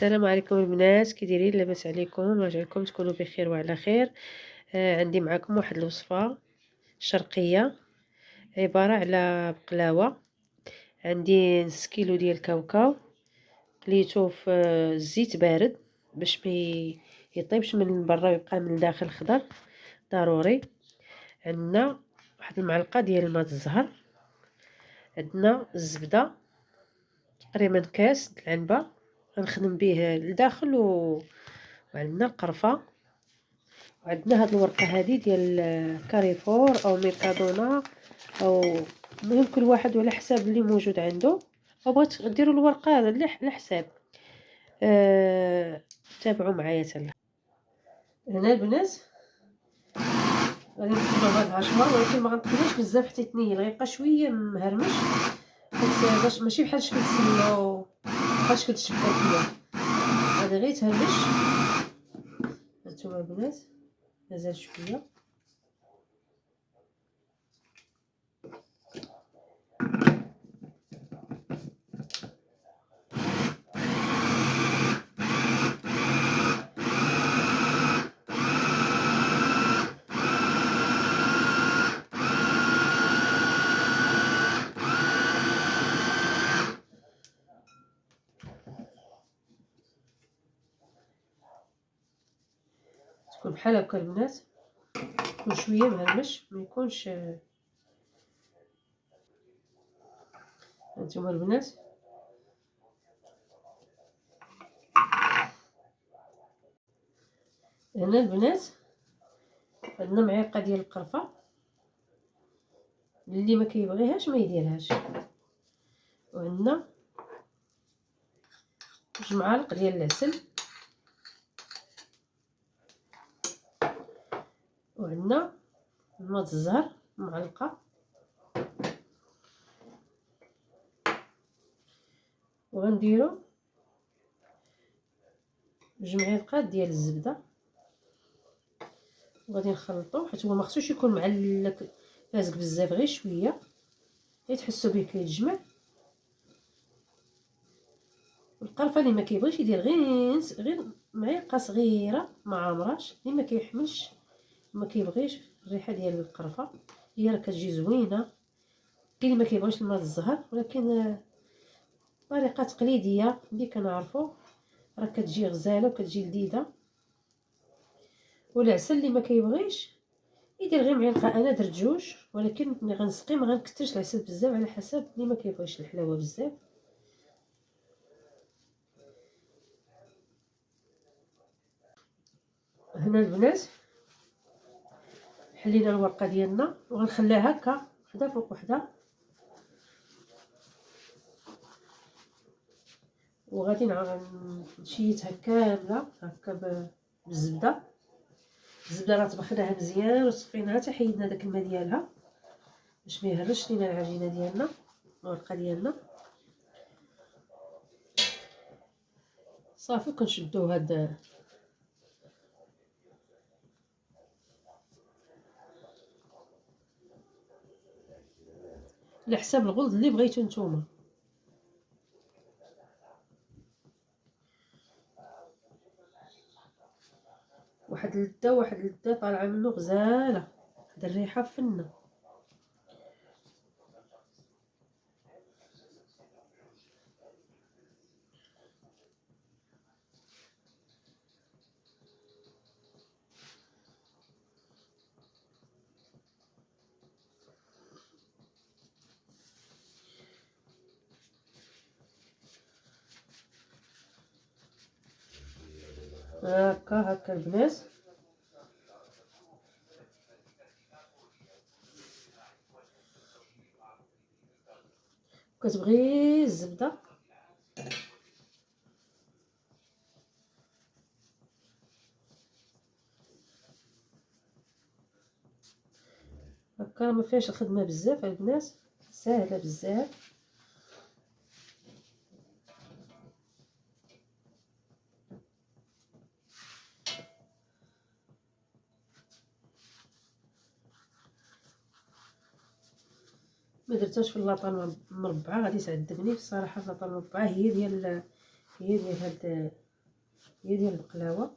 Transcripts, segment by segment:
السلام عليكم البنات، كي دايرين؟ لاباس عليكم؟ نرجعلكم تكونوا بخير وعلى خير. عندي معكم واحد الوصفه شرقيه عباره على بقلاوه. عندي نص كيلو ديال الكاوكاو، قليته في الزيت بارد باش ما يطيبش من برا ويبقى من الداخل خضر ضروري. عندنا واحد المعلقه ديال الماء الزهر، عندنا الزبده تقريبا كاس د العنبه غنخدم به لداخل وعندنا القرفه، وعندنا هاد الورقه هذه ديال كاريفور او ميركادونا، او المهم كل واحد على حساب اللي موجود عنده، او بغيت ديروا الورقه على حساب. تابعوا معايا تلا. هنا البنات غادي نقلبوا هاد العشوه، ولكن ما غنقلبوش بزاف حتى يتنيل، غيبقى شويه مهرمش حيت باش ماشي بحال شكل السميه بحال شكل الشباكيه، غادي غير تهرمش. هانتوما البنات مازال شويه. تكون بحال هكا البنات، يكون شويه مهرمش، ما يكونش. هانتوما البنات هنا البنات عندنا معلقه ديال القرفه، اللي ما كيبغيهاش ما يديرهاش، وعندنا جوج معالق ديال العسل، وعندنا الماء الزهر معلقه، وغنديروا جوج معالق ديال الزبده، وغادي نخلطوه حيت هو ما خصوش يكون معلق لازق بزاف، غير شويه غير تحسوا به كيتجمع. والقرفه اللي ما كيبغيش يدير غير معلقه صغيره ما عامراش، اللي ما كيحملش ما كيبغيش الريحه ديال القرفه، هي راه كتجي زوينه. كاين اللي ما كيبغيش الماء الزهر، ولكن طريقه تقليديه اللي كنعرفوا راه كتجي غزاله وكتجي لذيذه. والعسل اللي ما كيبغيش يدير غير معلقه، انا درت جوج، ولكن ملي غنسقي ما غنكثرش العسل بزاف على حسب اللي ما كيبغيش الحلاوه بزاف. هنا البنات حلينا الورقه ديالنا وغنخليها هكا وحده فوق وحده، وغادي نشيتها كامله هكا بالزبده. الزبده راه طبخناها مزيان وصفيناها حتى حيدنا داك الماء ديالها باش ما يهرش لينا العجينه ديالنا الورقه ديالنا. صافي كنشدو هاد على حساب الغلظ اللي بغيتو نتوما. واحد اللذة طالعه منه غزاله، هاد الريحه فنه. هكا البنات كتبغي الزبده هكا، ما فيهاش الخدمه بزاف البنات، ساهله بزاف. ما درتهاش في اللاطه المربعه، غادي تعذبني الصراحه. اللاطه المربعه هي ديال هاد هي ديال البقلاوه.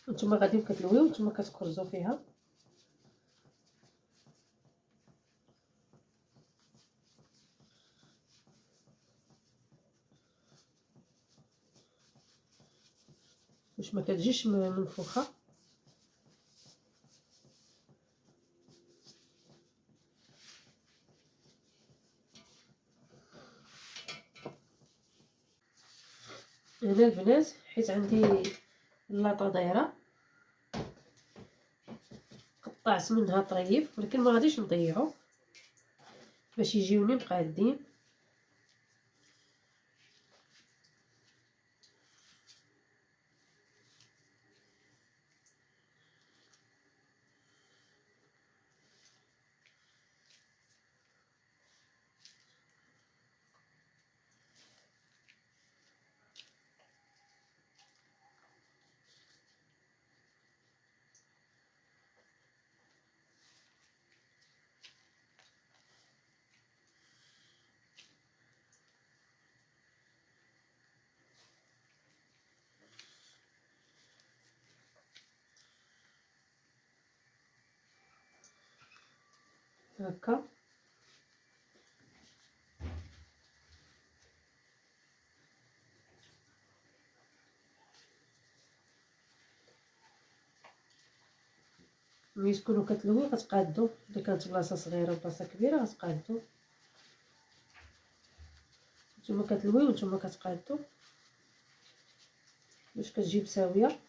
وانتم غاديين كتلويو وانتم كتكرزوا فيها. باش ما كتجيش منفوخه. هنا البنات حيت عندي اللاطه دايره قطعت منها طريف، ولكن ما غاديش نضيعو باش يجيوني مقادين. هكا ملي تكونوا كتلويو غتقادو، الا كانت بلاصه صغيره وبلاصه كبيره غتقادو. نتوما كتلويو ونتوما كتقادو باش كتجي مساويه.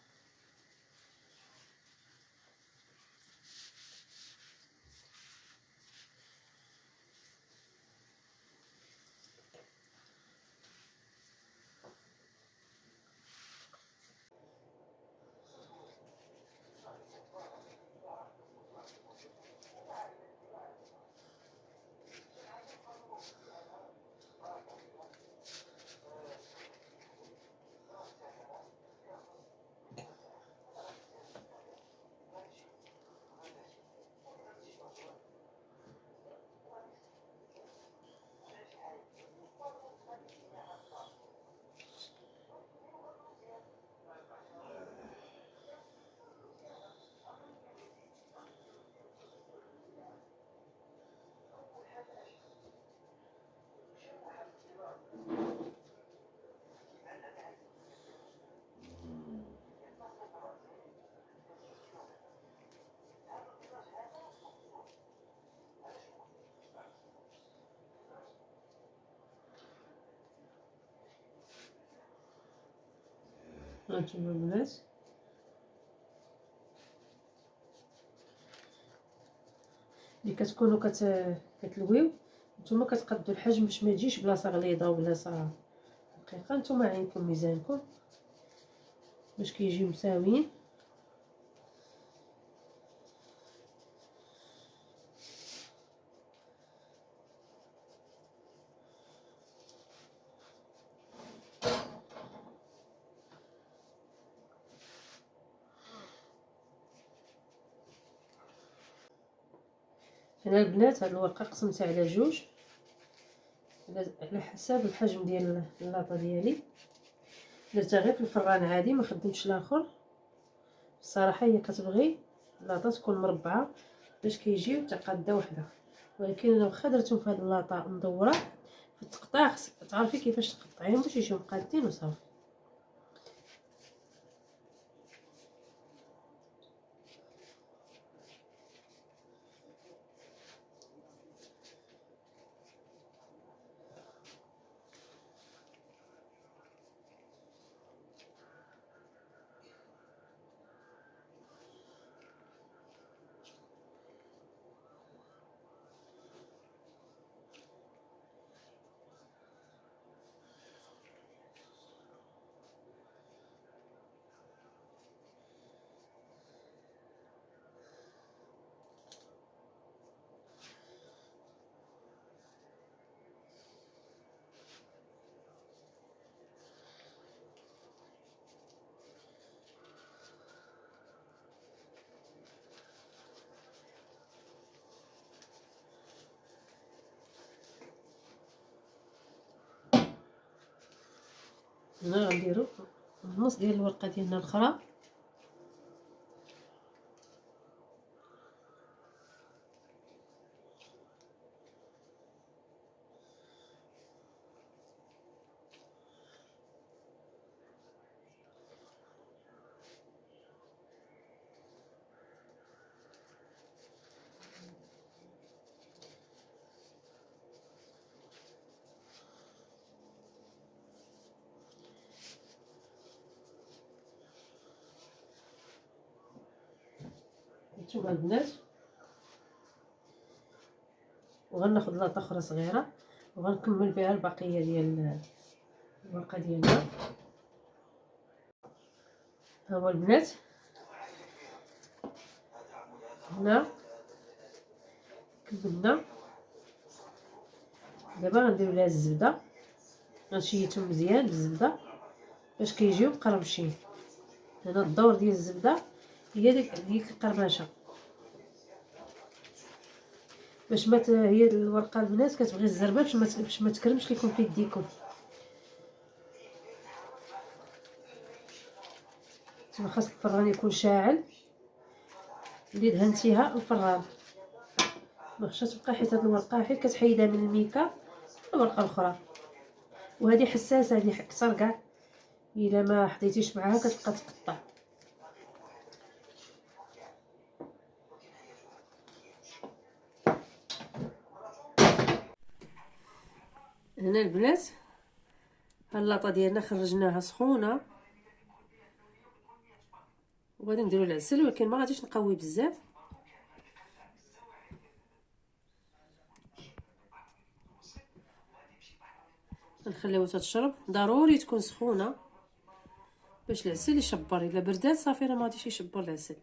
هانتوما البنات ملي كتكونوا كتلويو نتوما كتقادو الحجم باش ما تجيش بلاصه غليظه وبلاصه دقيقه. نتوما عينكم ميزانكم باش كيجيو مساويين. هنا البنات هاد الورقه قسمتها على جوج على حساب الحجم ديال اللاطه ديالي. درتها غير في الفران عادي ما خدمتش الاخر. الصراحه هي كتبغي اللاطه تكون مربعه باش كيجيو تقاده وحده، ولكن انا واخا درتهم في هاد اللاطه مدوره في التقطاع تعرفي كيفاش تقطعيهم باش يجيو مقادين وصافي. هنا غنديرو النص ديال الورقه ديالنا الاخرى. نتوما البنات، وغناخد لاطه اخرى صغيره وغنكمل بها البقيه ديال الورقه ديالنا. ها هو البنات، هنا كملنا. دابا غنديرو لها الزبده، غنشيتهم مزيان بالزبده باش كيجيو مقرمشين. هنا الدور ديال الزبده هي ديك القرمشه، باش ما هي الورقه البنات كتبغي الزربه باش ما تكرمش لكم في يديكم. تما خاص الفران يكون شاعل اللي دهنتيها الفران، ما خصهاش تبقى حيت هاد الورقه حيت كتحيدها من الميكا الورقه الاخرى. وهذه حساسه، هذه اكثر كاع الا ما حطيتيش معاها كتبقى تقطع. هنا البنات اللاطه ديالنا خرجناها سخونه، وغادي نديرو العسل، ولكن ما غاديش نقوي بزاف. نخليوها تشرب، ضروري تكون سخونه باش العسل يشبر. الا بردات صافي راه ما غاديش يشبر العسل.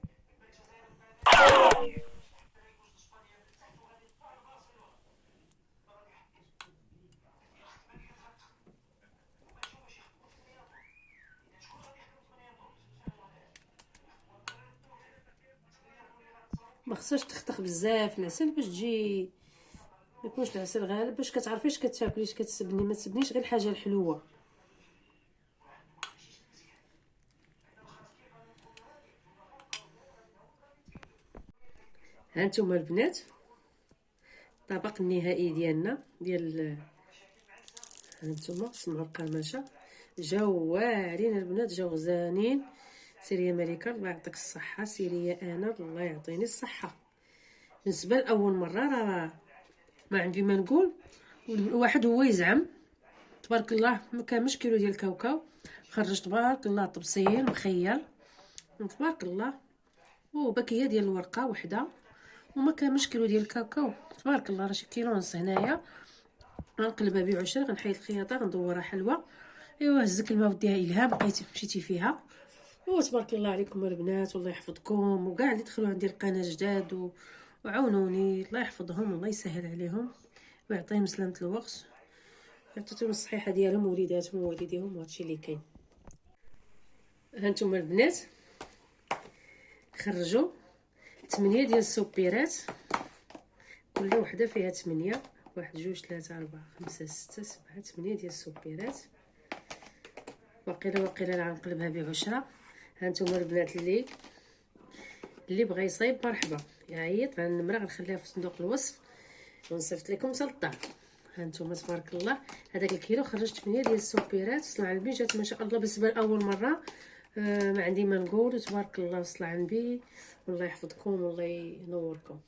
ما خصهاش تختخ بزاف العسل باش تجي ما يكونش العسل غالب، باش كتعرفيش كتاكليش كتسبني. ما تسبنيش غير الحاجه الحلوه. ها نتوما البنات الطبق النهائي ديالنا ها نتوما سمعوا القرمشه، جاو واعرين البنات، جاو غزالين. سيري مليكه الله يعطيك الصحه، سيري انا الله يعطيني الصحه. بالنسبه لاول مره راه ما عندي ما نقول. الواحد هو يزعم تبارك الله ما كاملش كيلو ديال الكاوكاو، خرج تبارك الله طبسيل مخيل تبارك الله، وباكيه ديال الورقه وحده، وما كاملش كيلو ديال الكاوكاو تبارك الله. راه شي كيلو ونص هنايا. غنقلبها بعشره، غنحيد الخياطه، غندورها حلوه. ايوا هزك الماء وديها الهام بقيتي مشيتي فيها. ايوا تبارك الله عليكم البنات، والله يحفظكم، وكاع اللي دخلوا عندي القناه جداد وعاونوني الله يحفظهم، الله يسهل عليهم ويعطيهم سلامه الوقت، يعطيهم الصحيحه ديالهم ووليداتهم ووالديهم وهادشي اللي كاين. هانتوما البنات خرجوا 8 ديال السوبيرات، كل وحده فيها 8، 1 2 3 4 5 6 7 8 ديال السوبيرات. وقيله راه غنقلبها بعشره. هانتوما البنات اللي بغى يصايب مرحبا، يعيط النمره غنخليها في صندوق الوصف ونصيفط لكم حتى للدار. هانتوما تبارك الله هذاك الكيلو خرجت 8 ديال السوبيرات. وصل على البي جات ما شاء الله بالنسبه لاول مره. ما عندي ما نقول، تبارك الله وصل على النبي، والله يحفظكم والله ينوركم.